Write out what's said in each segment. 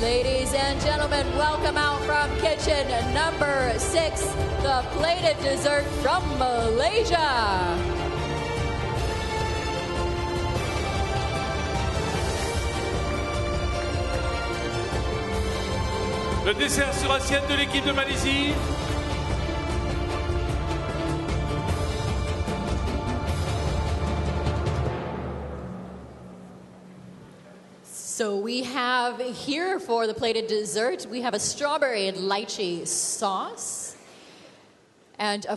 Ladies and gentlemen, welcome out from kitchen number 6, the plated dessert from Malaysia. Le dessert sur assiette de l'équipe de Malaisie. So we have here for the plated dessert, we have a strawberry and lychee sauce and a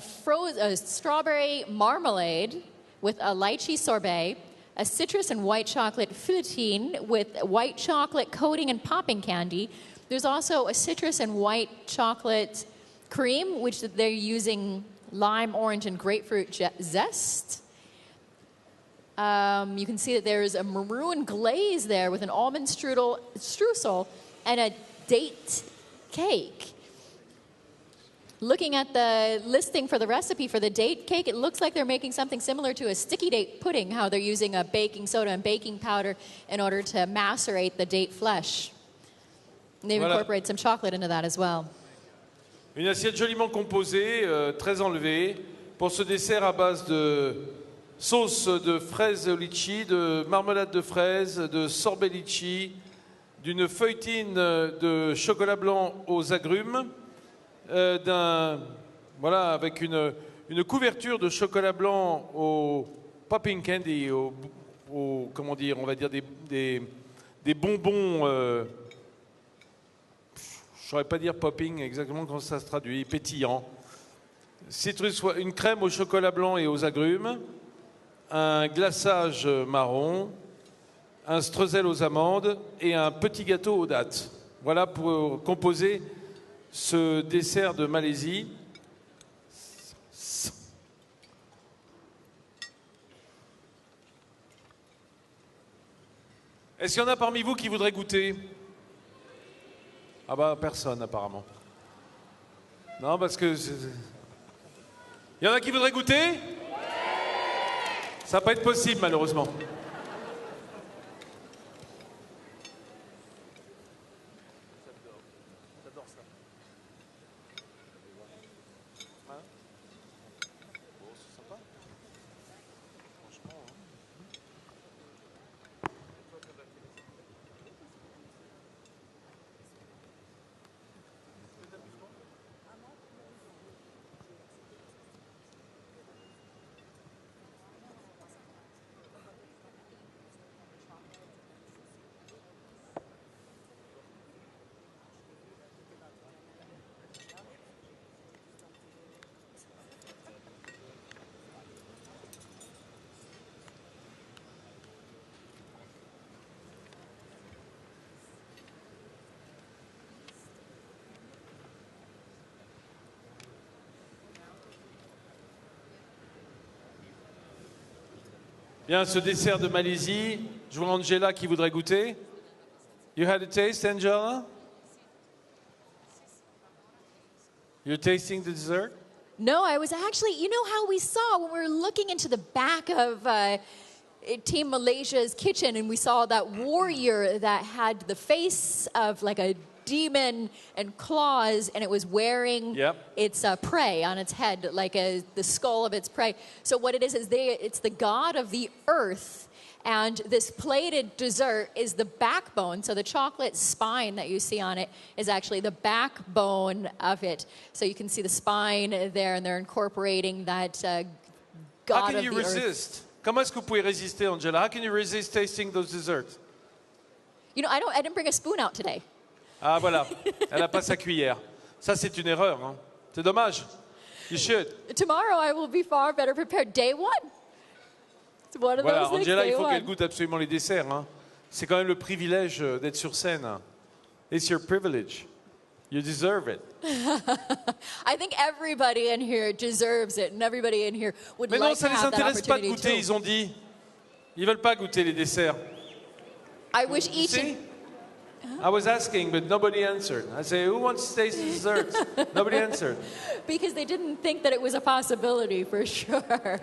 strawberry marmalade with a lychee sorbet, a citrus and white chocolate feuilletine with white chocolate coating and popping candy. There's also a citrus and white chocolate cream, which they're using lime, orange, and grapefruit zest. You can see that there's a maroon glaze there with an almond streusel and a date cake. Looking at the listing for the recipe for the date cake, it looks like they're making something similar to a sticky date pudding, how they're using a baking soda and baking powder in order to macerate the date flesh. And they've incorporated some chocolate into that as well. Une assiette joliment composée, très enlevée, pour ce dessert à base de sauce de fraises au litchi, de marmelade de fraises, de sorbet litchi, d'une feuilletine de chocolat blanc aux agrumes, avec une couverture de chocolat blanc au popping candy, comment dire, on va dire des bonbons, je ne saurais pas dire popping exactement comment ça se traduit, pétillant, une crème au chocolat blanc et aux agrumes, un glaçage marron, un streusel aux amandes et un petit gâteau aux dattes. Voilà pour composer ce dessert de Malaisie. Est-ce qu'il y en a parmi vous qui voudraient goûter? Ah bah personne apparemment. Non, parce que... Il y en a qui voudraient goûter? Ça va pas être possible, malheureusement. J'adore ça. Hein? Bon, c'est sympa. Franchement. Bien, ce dessert de Malaisie, je vois Angela qui voudrait goûter. You had a taste, Angela? You're tasting the dessert? No, I was actually, you know how we saw when we were looking into the back of Team Malaysia's kitchen and we saw that warrior that had the face of like a demon and claws, and it was wearing its prey on its head, like the skull of its prey. So what it is it's the god of the earth, and this plated dessert is the backbone. So the chocolate spine that you see on it is actually the backbone of it. So you can see the spine there, and they're incorporating that god of the earth. How can you resist? Comment est-ce que vous pouvez résister, Angela? How can you resist tasting those desserts? You know, I didn't bring a spoon out today. Ah voilà, elle n'a pas sa cuillère. Ça, c'est une erreur. Hein. C'est dommage. You should. Tomorrow I will be far better prepared. Day one. It's one of voilà, those things, Angela, day il faut one. qu'elle goûte absolument les desserts. Hein. C'est quand même le privilège d'être sur scène. It's your privilege. You deserve it. I think everybody in here deserves it, and everybody in here would Mais non, like ça to les have that intéresse pas de opportunity goûter, too. ils ont dit. Ils veulent pas goûter les desserts. I wish each See? I was asking, but nobody answered. I say, who wants to taste the desserts? Nobody answered. because they didn't think that it was a possibility for sure.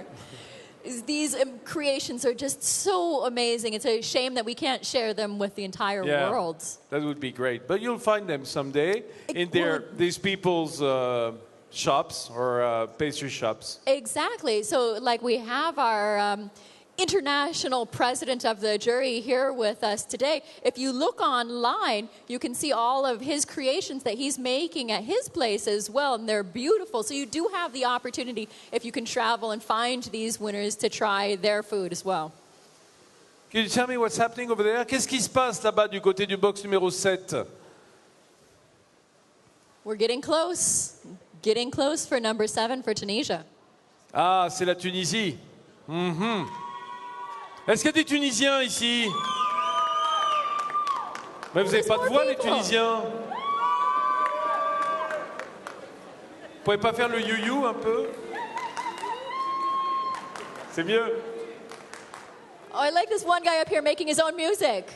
these creations are just so amazing. It's a shame that we can't share them with the entire Yeah, world. that would be great. But you'll find them someday in these people's shops or pastry shops. Exactly. So, like, we have our international president of the jury here with us today. If you look online, you can see all of his creations that he's making at his place as well, and they're beautiful. So you do have the opportunity, if you can travel and find these winners, to try their food as well. Can you tell me what's happening over there? Qu'est-ce qui se passe là-bas du côté du box numéro 7? We're getting close for number 7 for Tunisia. Ah, c'est la Tunisie. Mhm. Est-ce qu'il y a des Tunisiens ici? Mais vous n'avez pas de voix, les Tunisiens? Vous pouvez pas faire le you-you un peu? C'est mieux. Oh, I like this one guy up here making his own music.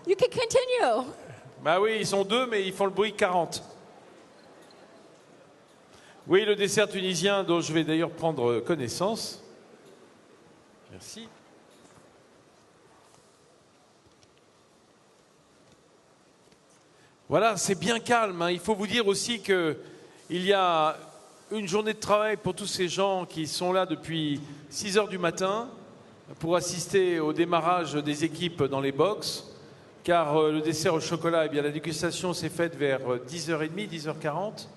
You can continue. Bah oui, ils sont 2, mais ils font le bruit 40. Oui, le dessert tunisien dont je vais d'ailleurs prendre connaissance. Merci. Voilà, c'est bien calme, hein. Il faut vous dire aussi qu'il y a une journée de travail pour tous ces gens qui sont là depuis 6 heures du matin pour assister au démarrage des équipes dans les box, car le dessert au chocolat, eh bien, la dégustation s'est faite vers 10h30, 10h40.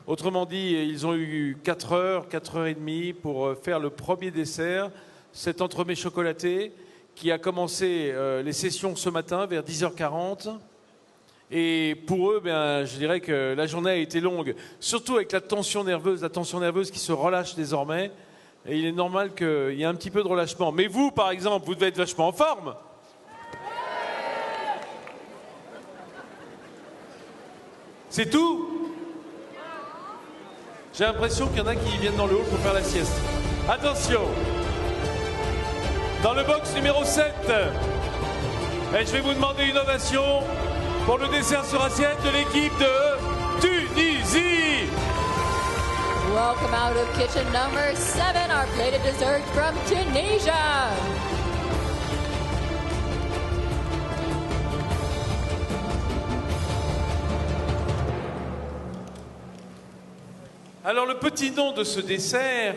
Autrement dit, ils ont eu 4 heures, 4h30 pour faire le premier dessert, cet entremets chocolaté qui a commencé les sessions ce matin vers 10h40. Et pour eux, ben, je dirais que la journée a été longue, surtout avec la tension nerveuse qui se relâche désormais. Et il est normal qu'il y ait un petit peu de relâchement. Mais vous, par exemple, vous devez être vachement en forme. C'est tout? J'ai l'impression qu'il y en a qui viennent dans le hall pour faire la sieste. Attention! Dans le box numéro 7, et je vais vous demander une ovation pour le dessert sur assiette de l'équipe de Tunisie. Welcome out of kitchen number 7, our plated dessert from Tunisia. Alors le petit nom de ce dessert,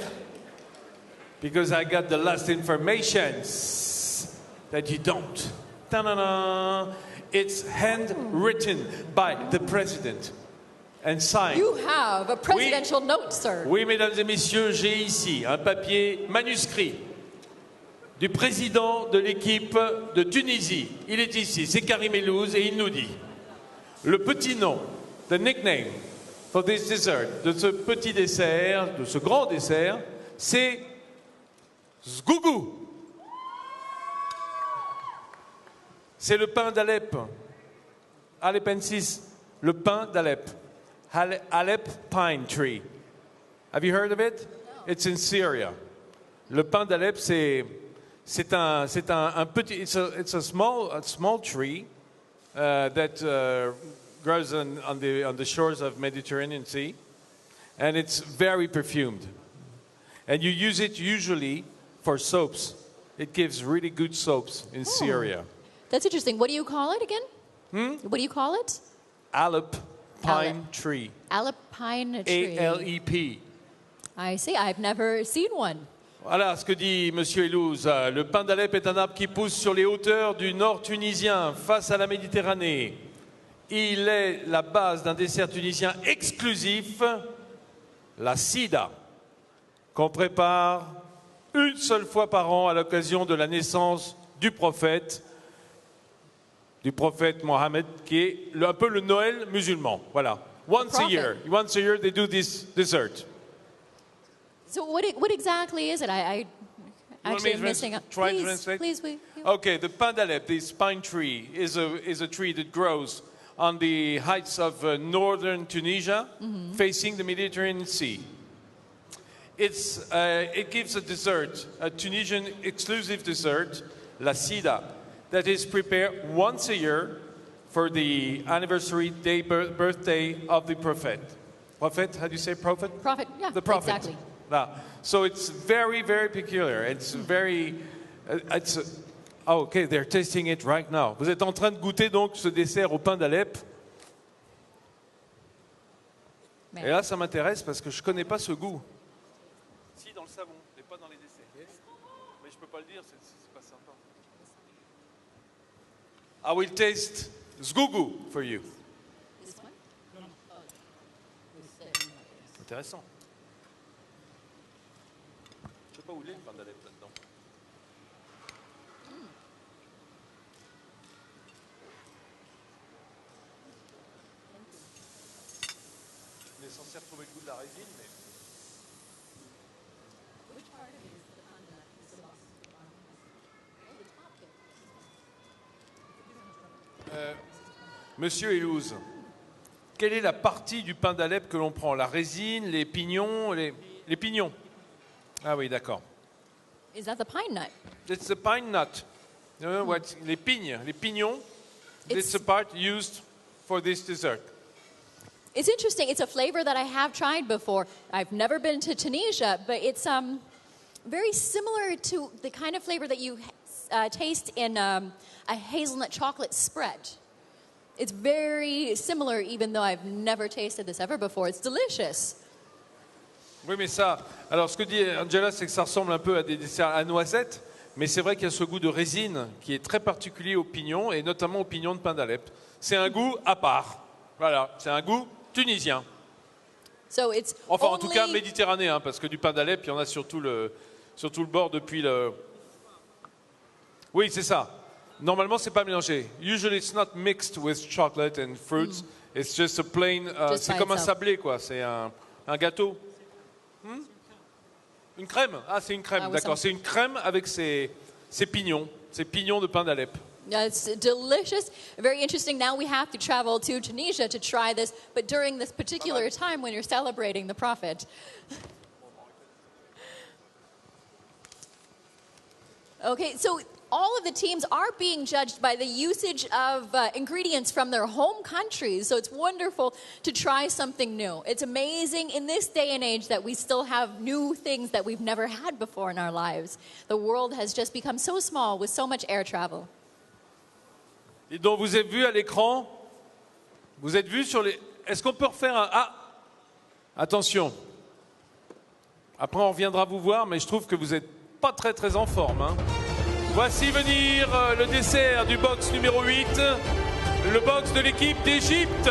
because I got the last information that you don't. Ta-da-da. It's handwritten by the president and signed. You have a presidential note, sir. Oui, mesdames et messieurs, j'ai ici un papier manuscrit du président de l'équipe de Tunisie. Il est ici, c'est Karim Elouz, et il nous dit le petit nom, the nickname for this dessert, de ce petit dessert, de ce grand dessert, c'est Zgougou. C'est le pain d'Alep. Alepensis, le pain d'Alep. Alep pine tree. Have you heard of it? No. It's in Syria. Le pain d'Alep, c'est un petit, it's a small tree that grows on the shores of Mediterranean Sea, and it's very perfumed. And you use it usually for soaps. It gives really good soaps in Syria. That's interesting. What do you call it again? What do you call it? Alep pine tree. Alep pine tree. A-L-E-P. I see. I've never seen one. Voilà ce que dit Monsieur Elouz. Le pin d'Alep est un arbre qui pousse sur les hauteurs du nord tunisien, face à la Méditerranée. Il est la base d'un dessert tunisien exclusif, la sida, qu'on prépare une seule fois par an à l'occasion de la naissance du prophète Mohammed, qui est un peu le Noël musulman. Voilà. Once a year they do this dessert. So what exactly is it? I actually am missing out. Please. Okay, the pain d'Alep, this pine tree, is a tree that grows on the heights of northern Tunisia, facing the Mediterranean Sea. It gives a dessert, a Tunisian exclusive dessert, la sida, that is prepared once a year for the anniversary day, birthday of the prophet. Prophet, how do you say prophet? Prophet, yeah, The prophet. exactly. Là. So it's very, very peculiar. It's very. Oh, okay, they're tasting it right now. Vous êtes en train de goûter donc ce dessert au pain d'Alep. Man. Et là, ça m'intéresse parce que je ne connais pas ce goût. Si, dans le savon, mais pas dans les desserts. Mais je ne peux pas le dire, c'est pas sympa. I will taste zgougou for you. This one? Intéressant. Je ne sais pas où il est le pain d'Alep là-dedans. On est censé retrouver le goût de la résine, mais... Monsieur Elouz, quelle est la partie du pain d'Alep que l'on prend? La résine, les pignons, les pignons. Ah oui, d'accord. Is that the pine nut? It's the pine nut. Les pignons. It's a part used for this dessert. It's interesting. It's a flavor that I have tried before. I've never been to Tunisia, but it's very similar to the kind of flavor that you taste in a hazelnut chocolate spread. It's very similar, even though I've never tasted this ever before. It's delicious. Oui, mais ça... Alors, ce que dit Angela, c'est que ça ressemble un peu à des desserts à noisettes, mais c'est vrai qu'il y a ce goût de résine qui est très particulier aux pignons, et notamment aux pignons de pain d'Alep. C'est un goût à part. Voilà, c'est un goût tunisien. So it's Enfin, en only... tout cas, méditerranéen, parce que du pain d'Alep, il y en a sur tout le bord depuis le... Oui, c'est ça. Normalement, c'est pas mélangé. Usually, it's not mixed with chocolate and fruits. It's just a plain... Just c'est by comme un itself. sablé, quoi. C'est un gâteau. Une crème. Ah, c'est une crème, Ah oui, d'accord. ça- C'est une crème avec ses pignons. Ses pignons de pain d'Alep. It's delicious. Very interesting. Now we have to travel to Tunisia to try this, but during this particular time when you're celebrating the Prophet. Okay, so all of the teams are being judged by the usage of ingredients from their home countries. So it's wonderful to try something new. It's amazing in this day and age that we still have new things that we've never had before in our lives. The world has just become so small with so much air travel. Et donc, vous avez vu à l'écran, vous êtes vu sur les... Est-ce qu'on peut refaire un... Ah, attention. Après, on reviendra vous voir, mais je trouve que vous n'êtes pas très très en forme. Hein. Voici venir le dessert du box numéro 8, le box de l'équipe d'Égypte.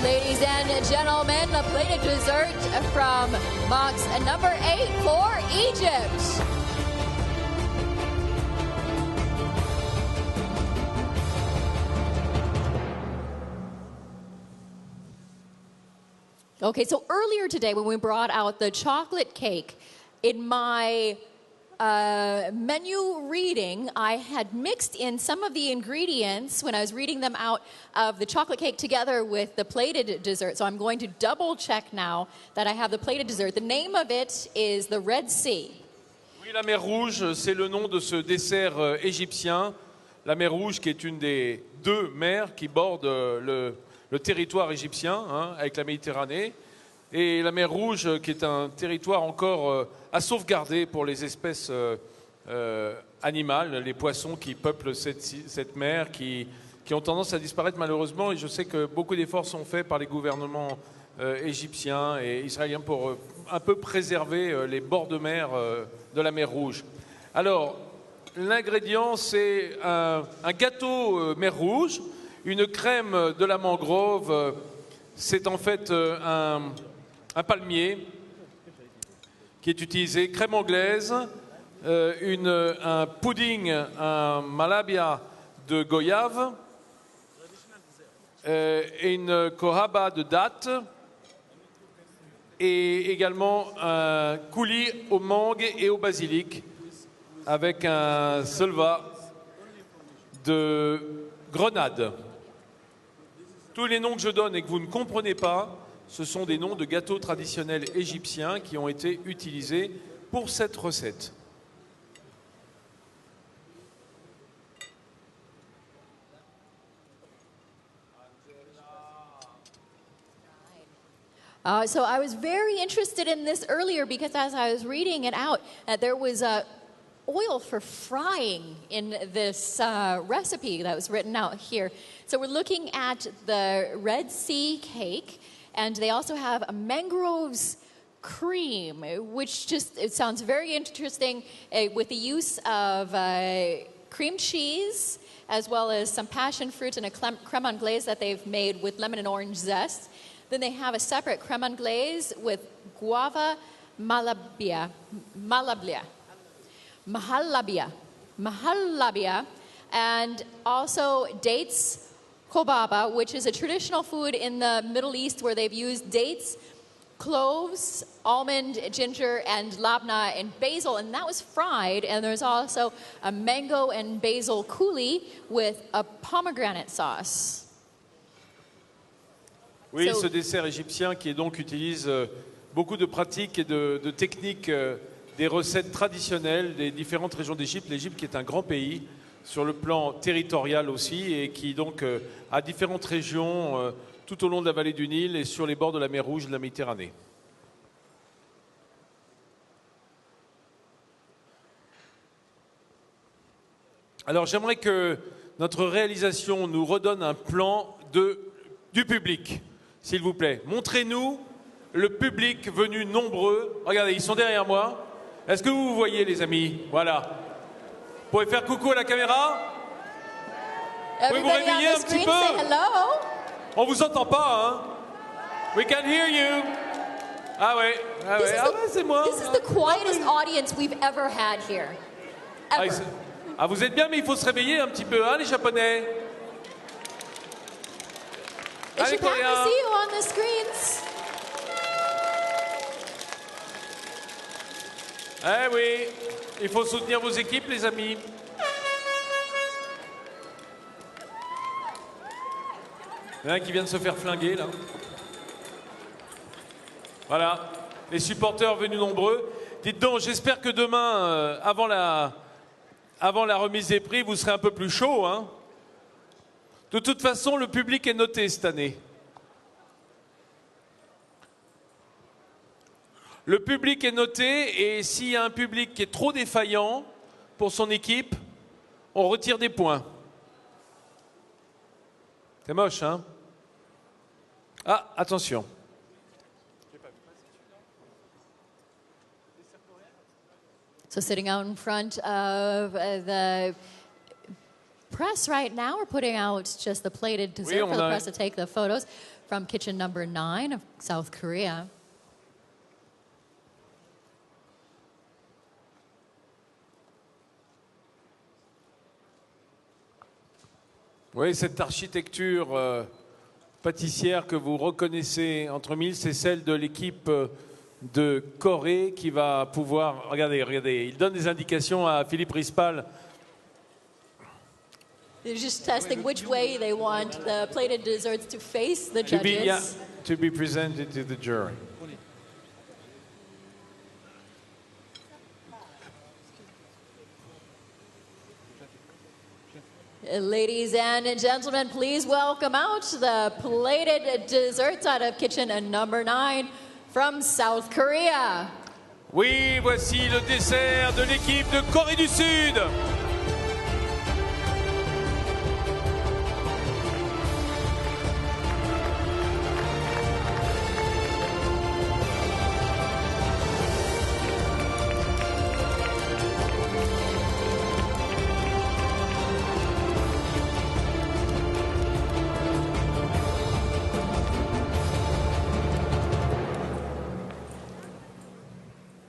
Ladies and gentlemen, the plated dessert from box number 8 for Egypt. Okay, so earlier today when we brought out the chocolate cake, in my menu reading, I had mixed in some of the ingredients when I was reading them out of the chocolate cake together with the plated dessert. So I'm going to double check now that I have the plated dessert. The name of it is the Red Sea. Oui, la mer Rouge, c'est le nom de ce dessert égyptien. La mer Rouge qui est une des deux mers qui bordent le territoire égyptien, hein, avec la Méditerranée. Et la mer Rouge qui est un territoire encore à sauvegarder pour les espèces animales, les poissons qui peuplent cette mer, qui ont tendance à disparaître malheureusement. Et je sais que beaucoup d'efforts sont faits par les gouvernements égyptiens et israéliens pour un peu préserver les bords de mer de la mer Rouge. Alors, l'ingrédient, c'est un gâteau mer Rouge, une crème de la mangrove, c'est en fait un palmier qui est utilisé, crème anglaise, un pudding, un malabia de goyave, et une kohaba de dattes, et également un coulis au mangue et au basilic, avec un selva de grenade. Tous les noms que je donne et que vous ne comprenez pas, ce sont des noms de gâteaux traditionnels égyptiens qui ont été utilisés pour cette recette. So I was very interested in this earlier because as I was reading it out, there was oil for frying in this recipe that was written out here. So we're looking at the Red Sea cake, and they also have a mangroves cream, which just it sounds very interesting with the use of cream cheese as well as some passion fruit and a creme anglaise that they've made with lemon and orange zest. Then they have a separate creme anglaise with guava mahalabia, and also dates kobaba, which is a traditional food in the Middle East where they've used dates, cloves, almond, ginger, and labna and basil, and that was fried. And there's also a mango and basil coulis with a pomegranate sauce. Oui, ce dessert égyptien qui donc utilise beaucoup de pratiques et de techniques des recettes traditionnelles des différentes régions d'Égypte. L'Égypte qui est un grand pays sur le plan territorial aussi et qui donc a différentes régions tout au long de la vallée du Nil et sur les bords de la mer Rouge et de la Méditerranée. Alors j'aimerais que notre réalisation nous redonne un plan du public, s'il vous plaît. Montrez-nous le public venu nombreux. Regardez, ils sont derrière moi. Est-ce que vous vous voyez, les amis? Voilà. Vous pouvez faire coucou à la caméra? Vous pouvez vous réveiller un petit peu? On vous entend pas, hein? We can hear you. Ah ouais, c'est moi. This is the quietest audience we've ever had here. Ever. Ah, vous êtes bien, mais il faut se réveiller un petit peu, hein, les Japonais? They should probably see you on the screens. Eh oui, il faut soutenir vos équipes, les amis. Il y en a un qui vient de se faire flinguer, là. Voilà, les supporters venus nombreux. Dites donc, j'espère que demain, avant la remise des prix, vous serez un peu plus chaud, hein. De toute façon, le public est noté cette année. Le public est noté et s'il y a un public qui est trop défaillant pour son équipe, on retire des points. C'est moche, hein? Ah, attention. So sitting out in front of the press right now, we're putting out just the plated dessert for the press to take the photos from kitchen number 9 of South Korea. Oui, cette architecture pâtissière que vous reconnaissez entre mille, c'est celle de l'équipe de Corée qui va pouvoir... Regardez, il donne des indications à Philippe Rispal. They're just testing which way they want the plated desserts to face the judges. To be presented to the jury. Ladies and gentlemen, please welcome out the plated desserts out of kitchen number 9 from South Korea. Oui, voici le dessert de l'équipe de Corée du Sud.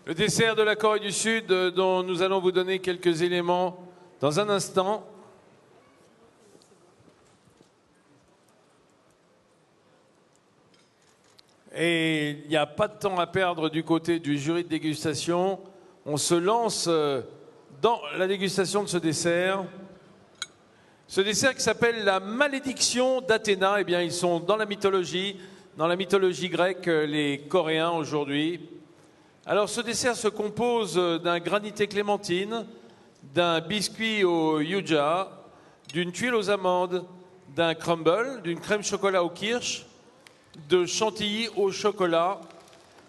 Le dessert de la Corée du Sud dont nous allons vous donner quelques éléments dans un instant. Et il n'y a pas de temps à perdre du côté du jury de dégustation. On se lance dans la dégustation de ce dessert. Ce dessert qui s'appelle la malédiction d'Athéna. Eh bien, ils sont dans la mythologie grecque, les Coréens aujourd'hui. Alors ce dessert se compose d'un granité clémentine, d'un biscuit au yuja, d'une tuile aux amandes, d'un crumble, d'une crème chocolat aux kirsch, de chantilly au chocolat.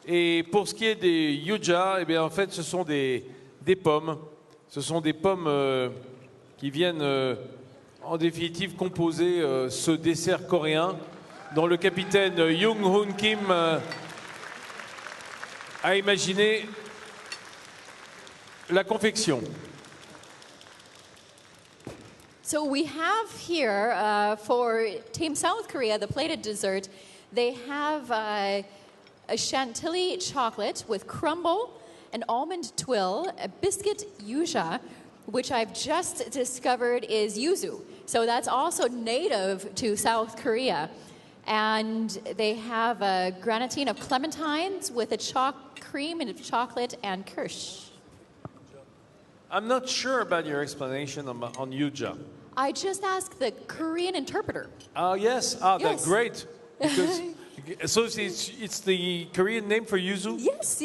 Et pour ce qui est des yuja, eh bien, en fait, ce sont des pommes. Ce sont des pommes qui viennent en définitive composer ce dessert coréen dont le capitaine Jung Hoon Kim a imaginé la confection. So we have here for Team South Korea, the plated dessert, they have a chantilly chocolate with crumble, an almond twill, a biscuit yuja, which I've just discovered is yuzu. So that's also native to South Korea. And they have a granatine of clementines with a cream and chocolate and kirsch. I'm not sure about your explanation on yuja. I just asked the Korean interpreter. Yes. Yes. That's great. Because, so it's the Korean name for yuzu? Yes.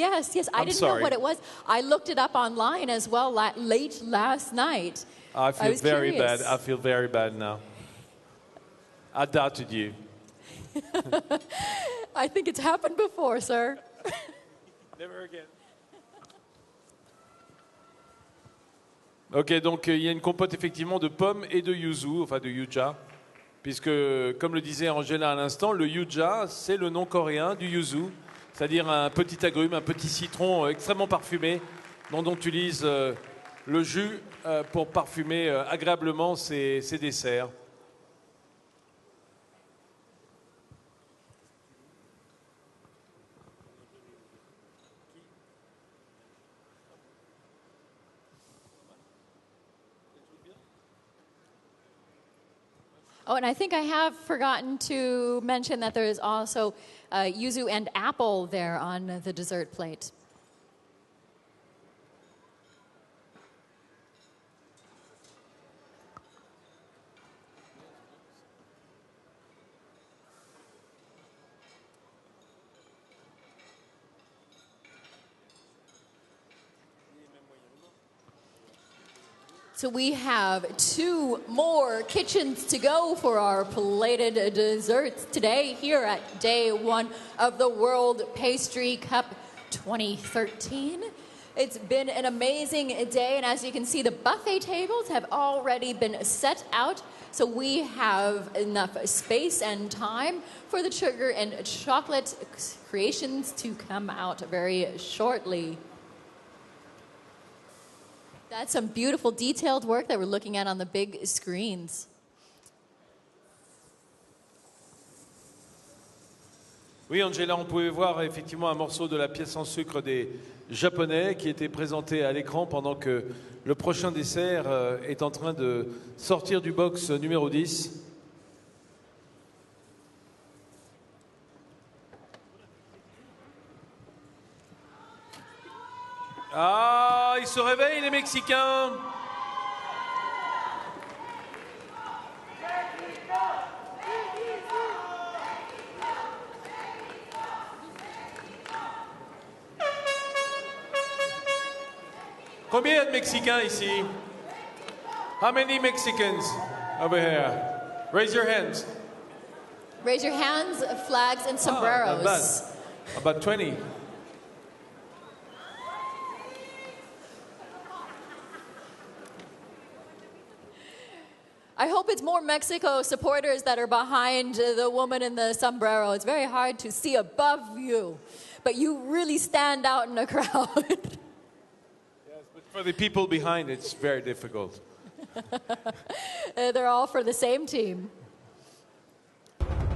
I didn't know what it was. I looked it up online as well late last night. I feel very curious. bad. I feel very bad now. I doubted you. I think it's happened before, sir. Never again. Ok, donc il y a une compote effectivement de pommes et de yuzu, enfin de yuja, puisque comme le disait Angela à l'instant, le yuja c'est le nom coréen du yuzu, c'est-à-dire un petit agrume, un petit citron extrêmement parfumé dont on utilise le jus pour parfumer agréablement ces desserts. Oh, and I think I have forgotten to mention that there is also yuzu and apple there on the dessert plate. So we have 2 more kitchens to go for our plated desserts today here at day 1 of the World Pastry Cup 2013. It's been an amazing day, and as you can see, the buffet tables have already been set out, so we have enough space and time for the sugar and chocolate creations to come out very shortly. That's some beautiful detailed work that we're looking at on the big screens. Oui, Angela, on pouvait voir effectivement un morceau de la pièce en sucre des Japonais qui était présenté à l'écran pendant que le prochain dessert est en train de sortir du box numéro 10. Ah, ils se réveillent les Mexicains. Combien de Mexicains ici? How many Mexicans over here? Raise your hands. Raise your hands, flags, and sombreros. Not bad. About 20. I hope it's more Mexico supporters that are behind the woman in the sombrero. It's very hard to see above you, but you really stand out in the crowd. Yes, but for the people behind, it's very difficult. They're all for the same team.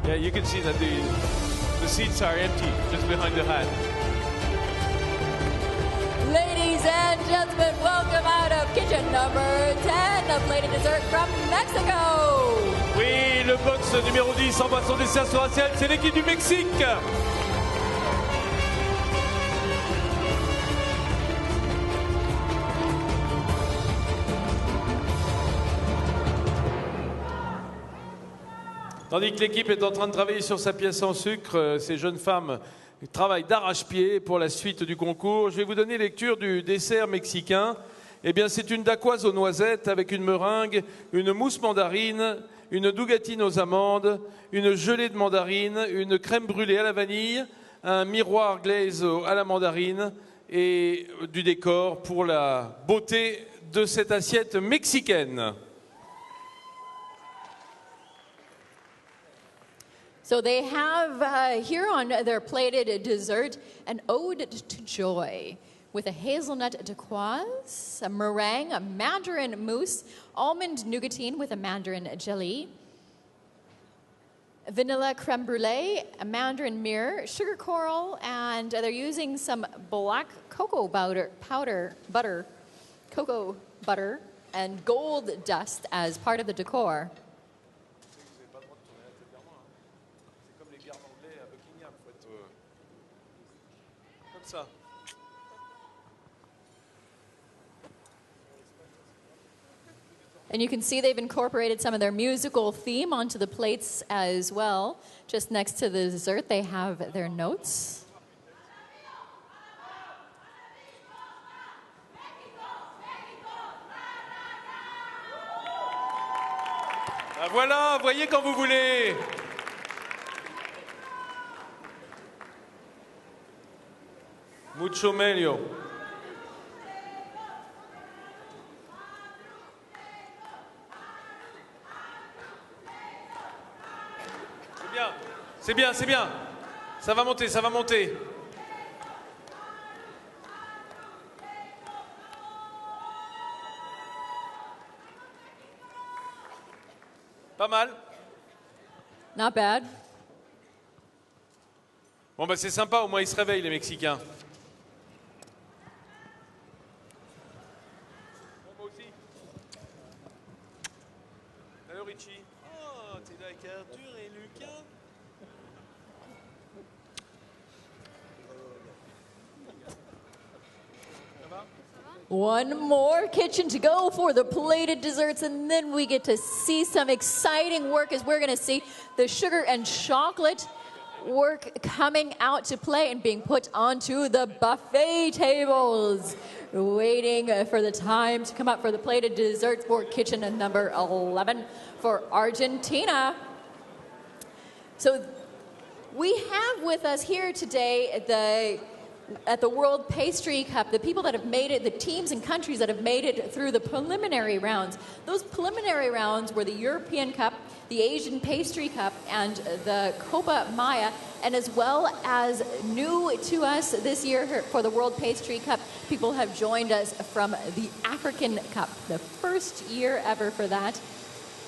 Yeah, you can see that the seats are empty just behind the hat. Ladies and gentlemen, welcome out of kitchen number 10, the plated dessert from Mexico. Oui, le box numéro 10 envoie son dessert sur assiette, c'est l'équipe du Mexique. Tandis que l'équipe est en train de travailler sur sa pièce en sucre, ces jeunes femmes travaillent d'arrache-pied pour la suite du concours. Je vais vous donner lecture du dessert mexicain. Eh bien, c'est une dacquoise aux noisettes avec une meringue, une mousse mandarine, une nougatine aux amandes, une gelée de mandarine, une crème brûlée à la vanille, un miroir glaze à la mandarine et du décor pour la beauté de cette assiette mexicaine. So they have here on their plated dessert an ode to joy with a hazelnut turquoise, a meringue, a mandarin mousse, almond nougatine with a mandarin jelly, vanilla creme brulee, a mandarin mirror, sugar coral, and they're using some black cocoa butter, and gold dust as part of the decor. And you can see they've incorporated some of their musical theme onto the plates as well. Just next to the dessert, they have their notes. Ah, voilà, voyez quand vous voulez. Mucho meglio. C'est bien, c'est bien. Ça va monter, ça va monter. Pas mal. Not bad. Bon, bah c'est sympa, au moins ils se réveillent, les Mexicains. Bon, moi aussi. Salut Richie. Oh, t'es là avec Arthur et Lucas. One more kitchen to go for the plated desserts, and then we get to see some exciting work as we're going to see the sugar and chocolate work coming out to play and being put onto the buffet tables. Waiting for the time to come up for the plated desserts for kitchen number 11 for Argentina. So we have with us here today at the World Pastry Cup, the people that have made it, the teams and countries that have made it through the preliminary rounds. Those preliminary rounds were the European Cup, the Asian Pastry Cup, and the Copa Maya, and as well as new to us this year for the World Pastry Cup, people have joined us from the African Cup, the first year ever for that.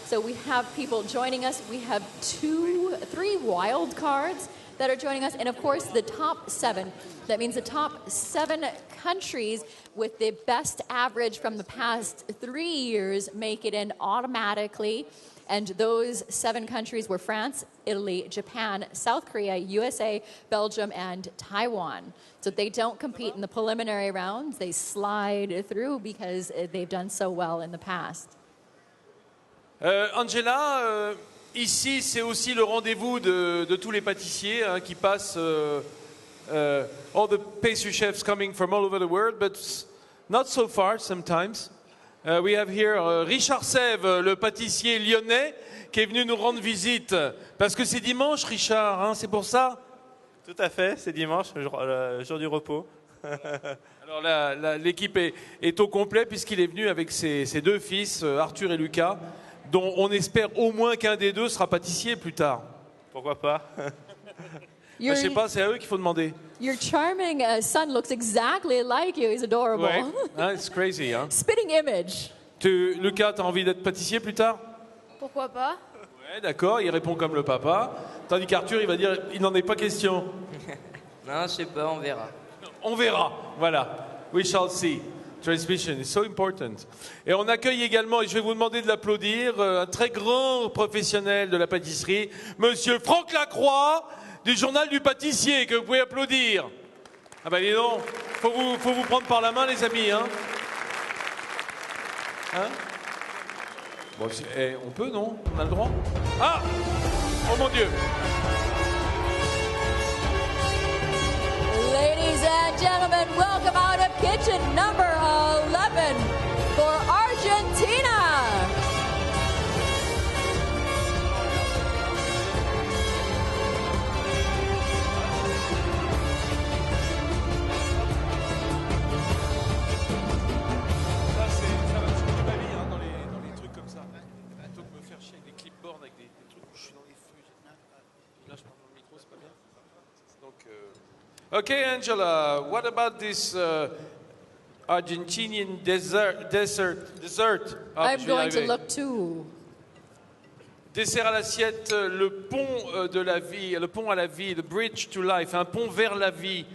So we have people joining us. We have 3 wild cards that are joining us, and of course the top 7. That means the top 7 countries with the best average from the past 3 years make it in automatically. And those 7 countries were France, Italy, Japan, South Korea, USA, Belgium, and Taiwan. So they don't compete in the preliminary rounds. They slide through because they've done so well in the past. Angela, ici c'est aussi le rendez-vous de tous les pâtissiers qui passent. All the pastry chefs coming from all over the world, but not so far sometimes. We have here Richard Sève, le pâtissier lyonnais, qui est venu nous rendre visite. Parce que c'est dimanche, Richard, hein, c'est pour ça? Tout à fait, c'est dimanche, le jour du repos. Alors l'équipe est au complet puisqu'il est venu avec ses 2 fils, Arthur et Lucas, dont on espère au moins qu'un des 2 sera pâtissier plus tard. Pourquoi pas? Je sais pas, c'est à eux qu'il faut demander. Your charming son looks exactly like you. He's adorable. Ouais. Ah, it's crazy, hein. Spitting image. Lucas, t'as envie d'être pâtissier plus tard? Pourquoi pas? Ouais, d'accord, il répond comme le papa. Tandis qu'Arthur, il va dire, il n'en est pas question. Non, je sais pas, on verra. On verra, voilà. We shall see. Transmission is so important. Et on accueille également, et je vais vous demander de l'applaudir, un très grand professionnel de la pâtisserie, Monsieur Franck Lacroix, du journal du pâtissier, que vous pouvez applaudir. Ah ben dis donc, faut vous prendre par la main, les amis, hein. Hein? Bon, on peut, non? On a le droit? Ah! Oh mon Dieu! Ladies and gentlemen, welcome out of kitchen number 11 for Argentina. Okay, Angela, what about this Argentinian dessert? Ah, I'm je vais y going to arriver. look too. Dessert à l'assiette, le pont de la vie, le pont à la vie, le bridge to life, un pont vers la vie.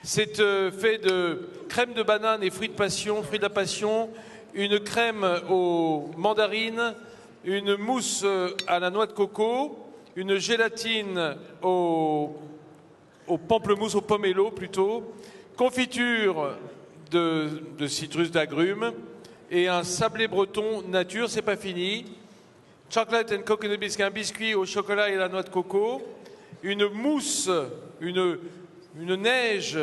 C'est fait de crème de banane et fruits de la passion, une crème aux mandarines, une mousse à la noix de coco, une gélatine au pamplemousse, au pomelo plutôt, confiture de citrus d'agrumes et un sablé breton nature, c'est pas fini. Chocolate and coconut biscuit, un biscuit au chocolat et la noix de coco, une mousse, une neige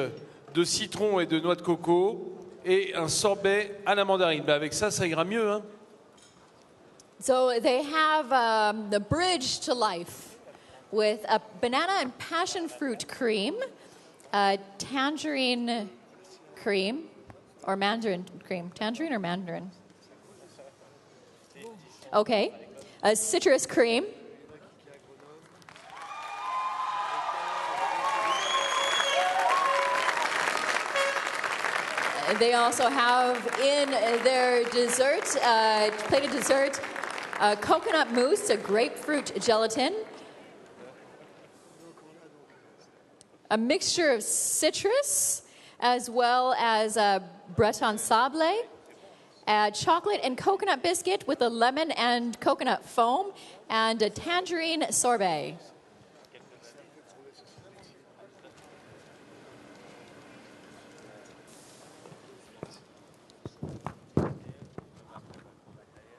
de citron et de noix de coco et un sorbet à la mandarine. Ben avec ça, ça ira mieux, hein? So they have the bridge to life with a banana and passion fruit cream, a tangerine cream, or mandarin cream. Tangerine or mandarin? Okay. A citrus cream. They also have in their dessert, plated dessert, coconut mousse, a grapefruit gelatin, a mixture of citrus, as well as Breton sable, a chocolate and coconut biscuit with a lemon and coconut foam, and a tangerine sorbet.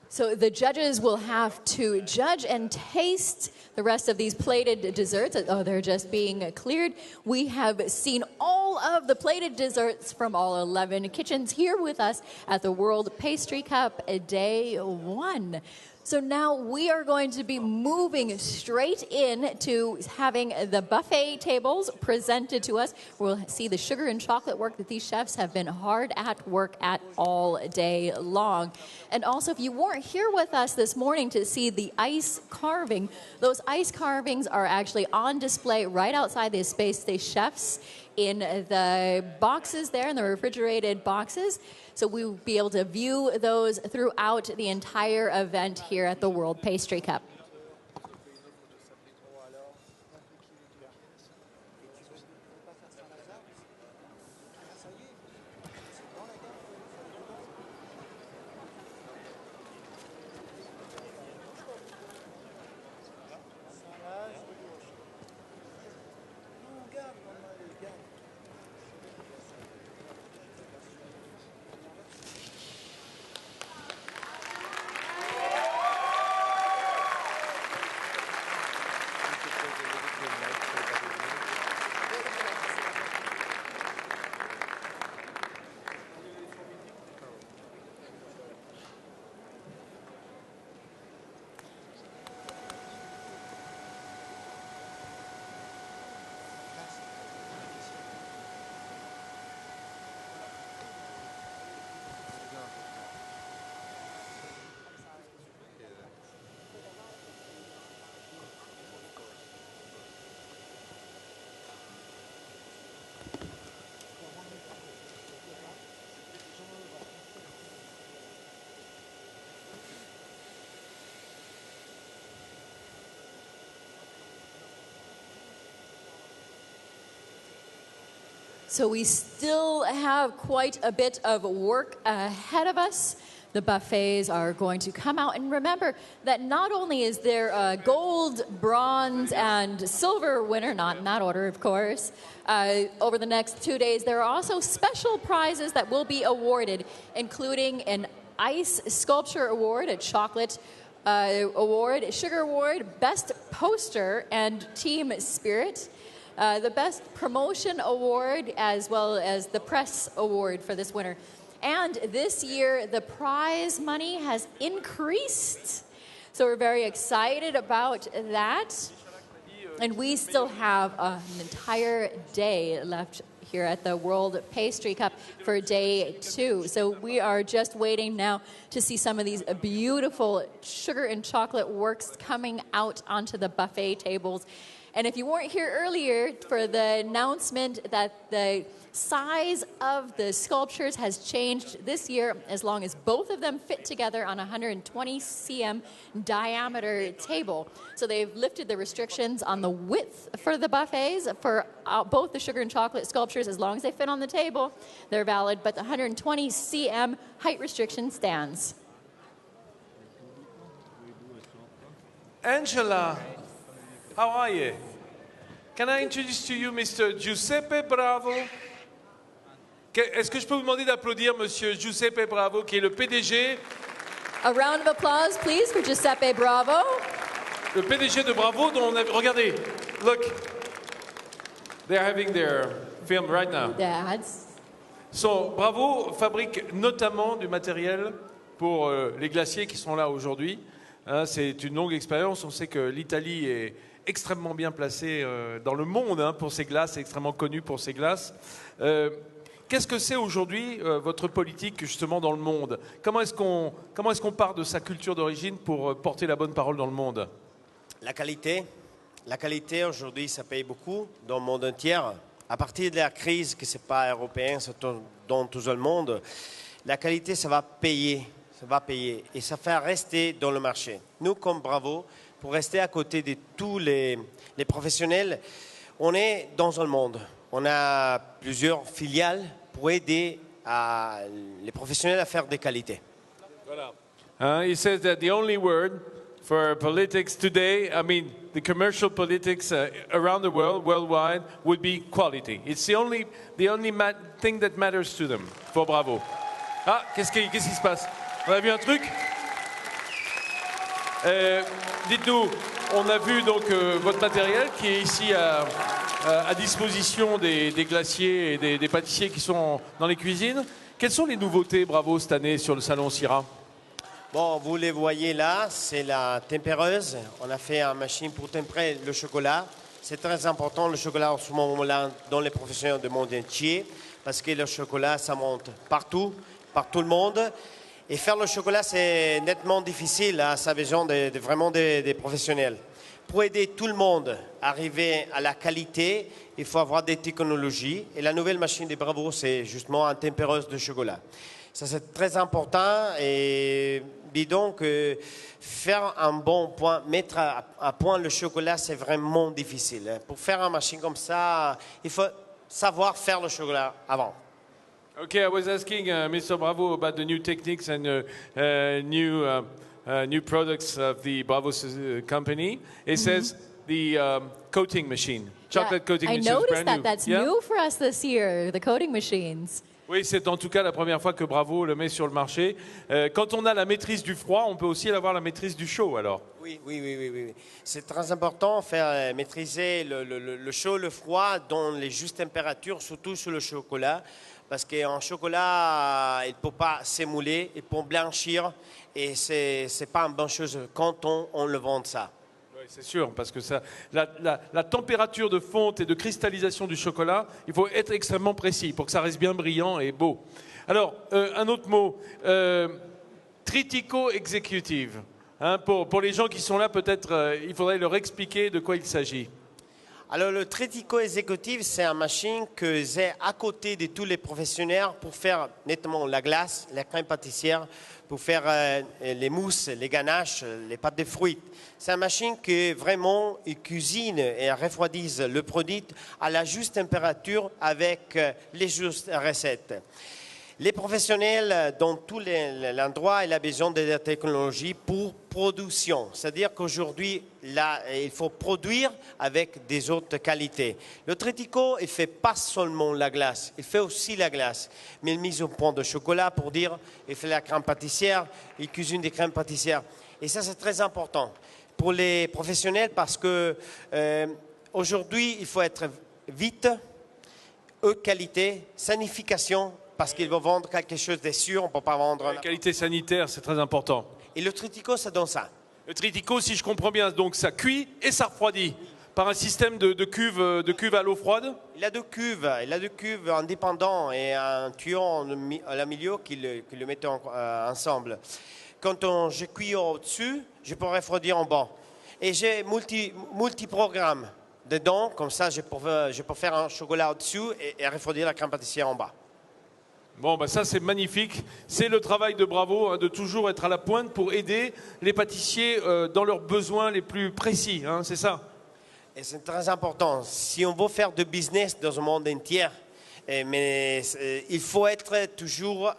So the judges will have to judge and taste the rest of these plated desserts. Oh, they're just being cleared. We have seen all of the plated desserts from all 11 kitchens here with us at the World Pastry Cup Day 1. So now we are going to be moving straight in to having the buffet tables presented to us. We'll see the sugar and chocolate work that these chefs have been hard at work at all day long. And also, if you weren't here with us this morning to see the ice carving, those ice carvings are actually on display right outside the Space Station chefs in the boxes there, in the refrigerated boxes. So we will be able to view those throughout the entire event here at the World Pastry Cup. So we still have quite a bit of work ahead of us. The buffets are going to come out. And remember that not only is there a gold, bronze, and silver winner, not in that order, of course, over the next 2 days, there are also special prizes that will be awarded, including an ice sculpture award, a chocolate award, sugar award, best poster, and team spirit. The Best Promotion Award, as well as the Press Award for this winner. And this year, the prize money has increased. So we're very excited about that. And we still have an entire day left here at the World Pastry Cup for day 2. So we are just waiting now to see some of these beautiful sugar and chocolate works coming out onto the buffet tables. And if you weren't here earlier for the announcement that the size of the sculptures has changed this year, as long as both of them fit together on a 120 cm diameter table. So they've lifted the restrictions on the width for the buffets for both the sugar and chocolate sculptures. As long as they fit on the table, they're valid, but the 120 cm height restriction stands. Angela, how are you? Can I introduce to you Mr. Giuseppe Bravo? Est-ce que je peux vous demander d'applaudir Monsieur Giuseppe Bravo, qui est le PDG? A round of applause, please, for Giuseppe Bravo. Le PDG de Bravo, dont on a... Regardez, look. They're having their film right now. So, Bravo fabrique notamment du matériel pour les glaciers qui sont là aujourd'hui. Hein, c'est une longue expérience. On sait que l'Italie est extrêmement bien placée dans le monde pour ses glaces, extrêmement connue pour ses glaces. Qu'est-ce que c'est aujourd'hui votre politique justement dans le monde? Comment est-ce qu'on part de sa culture d'origine pour porter la bonne parole dans le monde? La qualité aujourd'hui, ça paye beaucoup dans le monde entier. À partir de la crise, que ce n'est pas européen, c'est dans tout le monde, la qualité, ça va payer et ça fait rester dans le marché. Nous, comme Bravo, pour rester à côté de tous les professionnels, on est dans le monde. On a plusieurs filiales pour aider les professionnels à faire des qualités. Voilà. He says that the only word for politics today, I mean the commercial politics around the world, worldwide, would be quality. It's the only thing that matters to them. For Bravo. Ah, qu'est-ce qui se passe? On a vu un truc? Dites-nous, on a vu donc votre matériel qui est ici à disposition des glaciers et des pâtissiers qui sont dans les cuisines. Quelles sont les nouveautés, Bravo, cette année sur le salon Syrah? Bon, vous les voyez là, c'est la tempéreuse. On a fait une machine pour tempérer le chocolat. C'est très important, le chocolat en ce moment-là, dans les professionnels du monde entier, parce que le chocolat, ça monte partout, par tout le monde. Et faire le chocolat, c'est nettement difficile, hein, ça a besoin vraiment des professionnels. Pour aider tout le monde à arriver à la qualité, il faut avoir des technologies. Et la nouvelle machine de Bravo, c'est justement une tempéreuse de chocolat. Ça, c'est très important. Et dis donc, faire un bon point, mettre à point le chocolat, c'est vraiment difficile. Pour faire une machine comme ça, il faut savoir faire le chocolat avant. Okay, I was asking Mr. Bravo about the new techniques and new products of the Bravo company. It says the coating machine, chocolate coating machine. I noticed brand new. That's new for us this year, the coating machines. Oui, c'est en tout cas la première fois que Bravo le met sur le marché. Quand on a la maîtrise du froid, on peut aussi avoir la maîtrise du chaud, alors. Oui. C'est très important de faire maîtriser le chaud, le froid dans les justes températures, surtout sur le chocolat. Parce qu'un chocolat, il ne peut pas s'émouler, il peut blanchir et ce n'est pas une bonne chose quand on le vend ça. Oui, c'est sûr, parce que ça, la température de fonte et de cristallisation du chocolat, il faut être extrêmement précis pour que ça reste bien brillant et beau. Alors, un autre mot, Tritico Executive. Hein, pour les gens qui sont là, peut-être il faudrait leur expliquer de quoi il s'agit. Alors, le Tritico Executive, c'est une machine que j'ai à côté de tous les professionnels pour faire nettement la glace, la crème pâtissière, pour faire les mousses, les ganaches, les pâtes de fruits. C'est une machine qui vraiment cuisine et refroidisse le produit à la juste température avec les justes recettes. Les professionnels, dans tous les endroits, ils ont besoin de la technologie pour production. C'est-à-dire qu'aujourd'hui, là, il faut produire avec des autres qualités. Le Tritico, il ne fait pas seulement la glace, il fait aussi la glace. Mais il mise au point de chocolat pour dire, il fait la crème pâtissière, il cuisine des crèmes pâtissières. Et ça, c'est très important pour les professionnels parce que aujourd'hui, il faut être vite, haute qualité, sanification, parce qu'il va vendre quelque chose de sûr, on ne peut pas vendre... La qualité sanitaire, c'est très important. Et le Tritico, ça donne ça. Le Tritico, si je comprends bien, donc ça cuit et ça refroidit par un système de cuve à l'eau froide. Il a deux cuves indépendantes et un tuyau à la milieu qui le mettent ensemble. Quand je cuis au-dessus, je peux refroidir en bas. Et j'ai multi-programmes. dedans, comme ça je peux faire un chocolat au-dessus et refroidir la crème pâtissière en bas. Bon, bah ça c'est magnifique. C'est le travail de Bravo, hein, de toujours être à la pointe pour aider les pâtissiers dans leurs besoins les plus précis, hein, c'est ça? Et c'est très important. Si on veut faire du business dans le monde entier, il faut être toujours